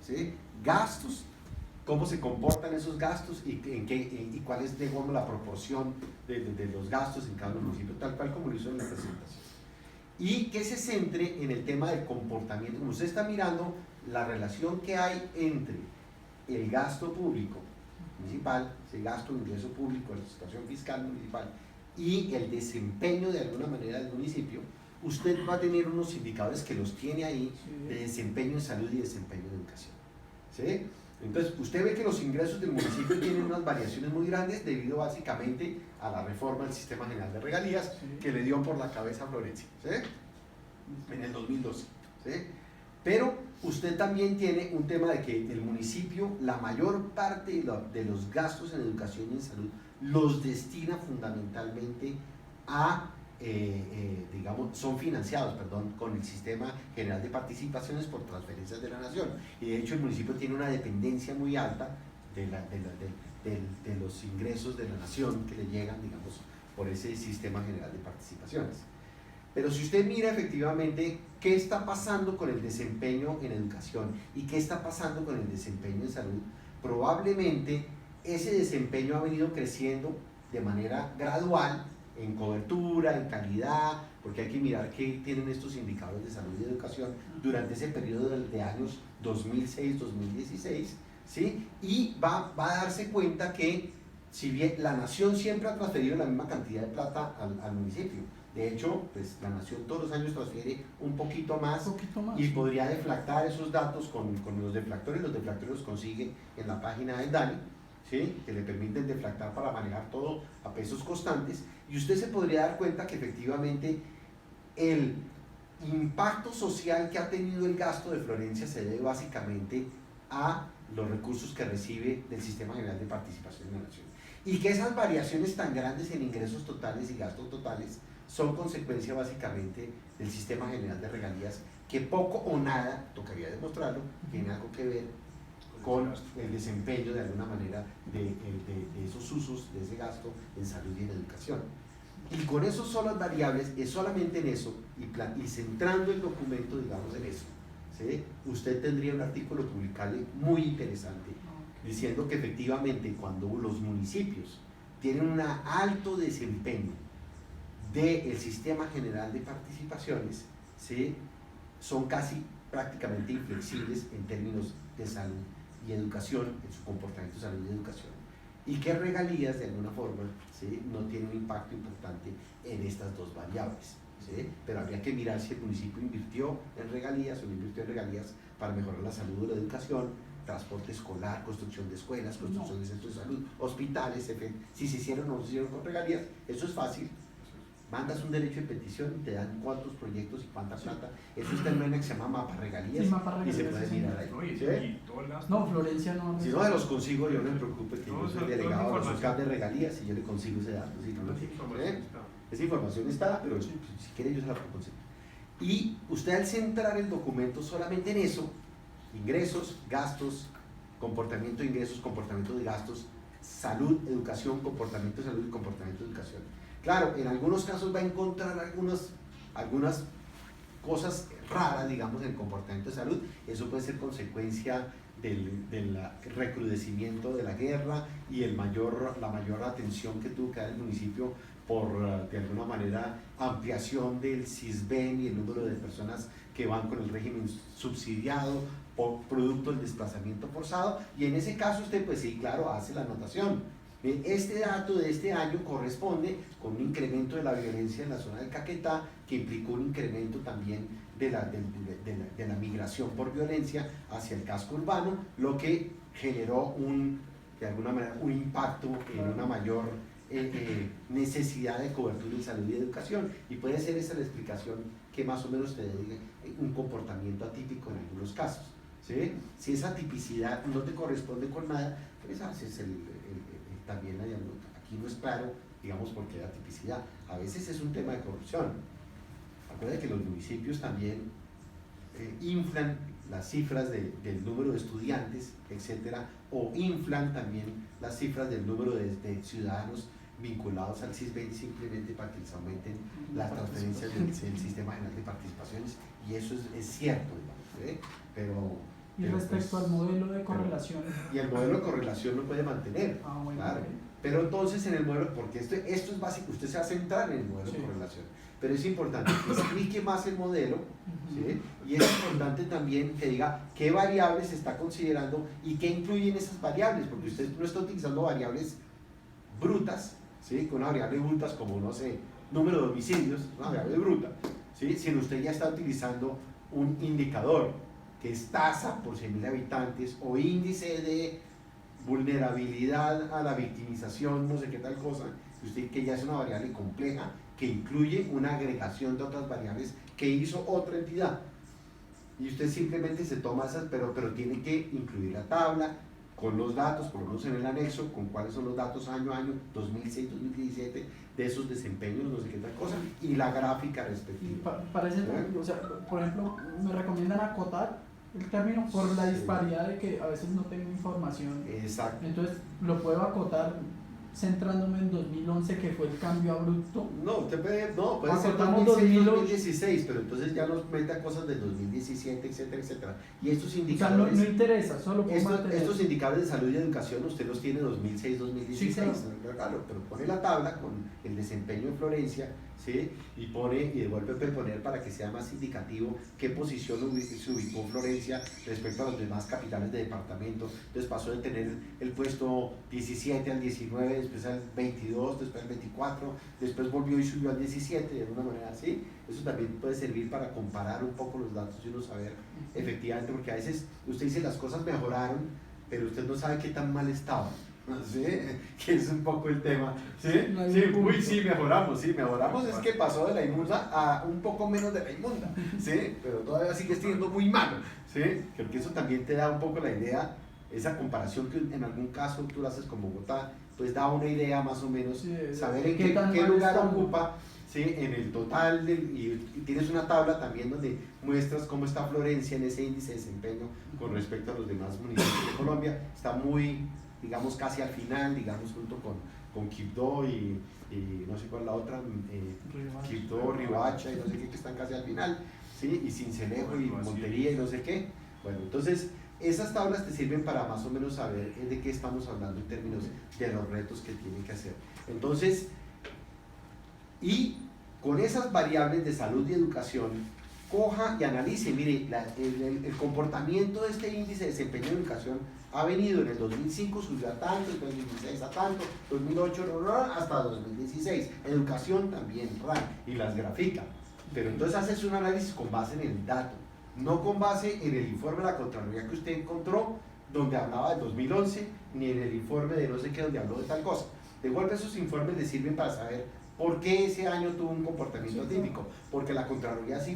¿sí? Gastos, cómo se comportan esos gastos y cuál es, digamos, la proporción de los gastos en cada municipio, tal cual como lo hizo en la presentación. Y que se centre en el tema del comportamiento. Como usted está mirando la relación que hay entre el gasto público municipal, ese gasto de ingreso público, la situación fiscal municipal y el desempeño de alguna manera del municipio, usted va a tener unos indicadores que los tiene ahí de desempeño en salud y desempeño en educación, ¿sí? Entonces, usted ve que los ingresos del municipio tienen unas variaciones muy grandes debido básicamente a la reforma del Sistema General de Regalías que le dio por la cabeza a Florencia, ¿sí? En el 2012, ¿sí? Pero usted también tiene un tema de que el municipio, la mayor parte de los gastos en educación y en salud, los destina fundamentalmente a, digamos, son financiados, perdón, con el Sistema General de Participaciones por transferencias de la Nación. Y de hecho el municipio tiene una dependencia muy alta de los ingresos de la Nación que le llegan, digamos, por ese Sistema General de Participaciones. Pero si usted mira efectivamente qué está pasando con el desempeño en educación y qué está pasando con el desempeño en salud, probablemente ese desempeño ha venido creciendo de manera gradual en cobertura, en calidad, porque hay que mirar qué tienen estos indicadores de salud y educación durante ese periodo de años 2006-2016, ¿sí? Y va a darse cuenta que si bien la Nación siempre ha transferido la misma cantidad de plata al municipio, de hecho, pues la Nación todos los años transfiere un poquito más y podría deflactar esos datos con los deflactores. Los deflactores los consigue en la página del DANE, ¿sí? Que le permiten deflactar para manejar todo a pesos constantes, y usted se podría dar cuenta que efectivamente el impacto social que ha tenido el gasto de Florencia se debe básicamente a los recursos que recibe del Sistema General de Participación de la Nación, y que esas variaciones tan grandes en ingresos totales y gastos totales son consecuencia básicamente del Sistema General de Regalías, que poco o nada, tocaría demostrarlo, tiene algo que ver con el desempeño de alguna manera de esos usos, de ese gasto en salud y en educación. Y con esas solas variables, es solamente en eso, y centrando el documento, digamos, en eso, ¿sí? Usted tendría un artículo publicable muy interesante, diciendo que efectivamente cuando los municipios tienen un alto desempeño del Sistema General de Participaciones, ¿sí? Son casi prácticamente inflexibles en términos de salud y educación, en su comportamiento de salud y educación, y que regalías de alguna forma, ¿sí? No tienen un impacto importante en estas dos variables, ¿sí? Pero habría que mirar si el municipio invirtió en regalías o no invirtió en regalías para mejorar la salud o la educación, transporte escolar, construcción de escuelas, construcción de centros de salud, hospitales, si se hicieron o no se hicieron con regalías. Eso es fácil. Mandas un derecho de petición y te dan cuántos proyectos y cuánta plata. Eso está en una que se llama Mapa Regalías, sí, Mapa Regalías, y se puede mirar ahí. ¿Sí? No, Florencia no. Si no se los consigo, yo no me preocupe, que yo soy delegado de los CAP de regalías y yo le consigo ese dato. Si no lo tiene. Esa información está, pero si quiere yo se la puedo conseguir. Y usted, al centrar el documento solamente en eso, ingresos, gastos, comportamiento de ingresos, comportamiento de gastos, salud, educación, comportamiento de salud y comportamiento de educación. Claro, en algunos casos va a encontrar algunas cosas raras, digamos, en el comportamiento de salud. Eso puede ser consecuencia del recrudecimiento de la guerra y la mayor atención que tuvo que dar el municipio por, de alguna manera, ampliación del CISBEN y el número de personas que van con el régimen subsidiado por producto del desplazamiento forzado. Y en ese caso usted, pues sí, claro, hace la anotación. Este dato de este año corresponde con un incremento de la violencia en la zona del Caquetá, que implicó un incremento también de la migración por violencia hacia el casco urbano, lo que generó de alguna manera un impacto en una mayor necesidad de cobertura en salud y educación. Y puede ser esa la explicación que más o menos te diga un comportamiento atípico en algunos casos, ¿sí? Si esa tipicidad no te corresponde con nada, pues haces también aquí no es claro, digamos, por qué la tipicidad. A veces es un tema de corrupción. Acuérdense que los municipios también inflan las cifras del número de estudiantes, etcétera, o inflan también las cifras del número de ciudadanos vinculados al CISBEN, simplemente para que les aumenten las transferencias del Sistema General de Participaciones, y eso es cierto, digamos, pero Y pero respecto pues, al modelo de correlación. y el modelo de correlación lo puede mantener. Ah, bueno, Claro. ok. Pero entonces en el modelo, porque esto es básico, usted se va a centrar en el modelo Sí. de correlación, pero es importante que explique más el modelo, ¿sí? Y es importante también que diga qué variables se está considerando y qué incluyen esas variables, porque usted no está utilizando variables brutas, ¿sí? Con una variable brutas como, no sé, número de homicidios, una variable bruta, ¿sí? Sino usted ya está utilizando un indicador que es tasa por 100.000 habitantes o índice de vulnerabilidad a la victimización, no sé qué tal cosa, usted que ya es una variable compleja que incluye una agregación de otras variables que hizo otra entidad. Y usted simplemente se toma esas, pero tiene que incluir la tabla con los datos, por lo menos en el anexo, con cuáles son los datos año a año, 2006, 2017, de esos desempeños, no sé qué tal cosa, y la gráfica Y respectiva. parece, o sea, por ejemplo, me recomiendan acotar el término por la disparidad de que a veces no tengo información. Exacto. Entonces, lo puedo acotar centrándome en 2011, que fue el cambio abrupto. No, usted puede ser Acotamos 2006, 2008. 2016, pero entonces ya nos mete a cosas del 2017, etcétera, etcétera. Y estos O sea, indicadores, no interesa, solo puedo mantener. estos indicadores de salud y educación usted los tiene 2006, 2016, Sí, claro. Claro, pero pone la tabla con el desempeño en Florencia, ¿sí? Y vuelve a poner para que sea más indicativo qué posición se ubicó Florencia respecto a los demás capitales de departamento. Entonces pasó de tener el puesto 17 al 19, después al 22, después al 24, después volvió y subió al 17, de alguna manera así. Eso también puede servir para comparar un poco los datos y uno saber efectivamente, porque a veces usted dice las cosas mejoraron, pero usted no sabe qué tan mal estaban. ¿Sí? Que es un poco el tema. ¿Sí? No hay Sí, un punto. uy, sí, mejoramos, es que pasó de la inmunda a un poco menos de la inmunda, ¿sí? Pero todavía sigue siendo muy malo, ¿sí? Creo que eso también te da un poco la idea, esa comparación que en algún caso tú lo haces con Bogotá, pues da una idea más o menos, Sí, saber en ¿qué tan qué mal lugar estamos? ocupa, ¿sí? En el total, y tienes una tabla también donde muestras cómo está Florencia en ese índice de desempeño con respecto a los demás municipios de Colombia. Está muy, digamos, casi al final, digamos, junto con Quibdó y no sé cuál la otra, Quibdó, Riohacha y no sé qué, que están casi al final, ¿sí? Y Sincelejo y Montería y no sé qué. Bueno, entonces esas tablas te sirven para más o menos saber de qué estamos hablando en términos de los retos que tienen que hacer. Entonces, y con esas variables de salud y educación, coja y analice, mire, el comportamiento de este índice de desempeño de educación ha venido en el 2005, subió a tanto, en 2016 a tanto, 2008 hasta 2016. Educación también, y las grafica. Pero entonces haces un análisis con base en el dato, no con base en el informe de la Contraloría que usted encontró, donde hablaba del 2011, ni en el informe de no sé qué, donde habló de tal cosa. De golpe esos informes le sirven para saber por qué ese año tuvo un comportamiento atípico, porque la Contraloría sí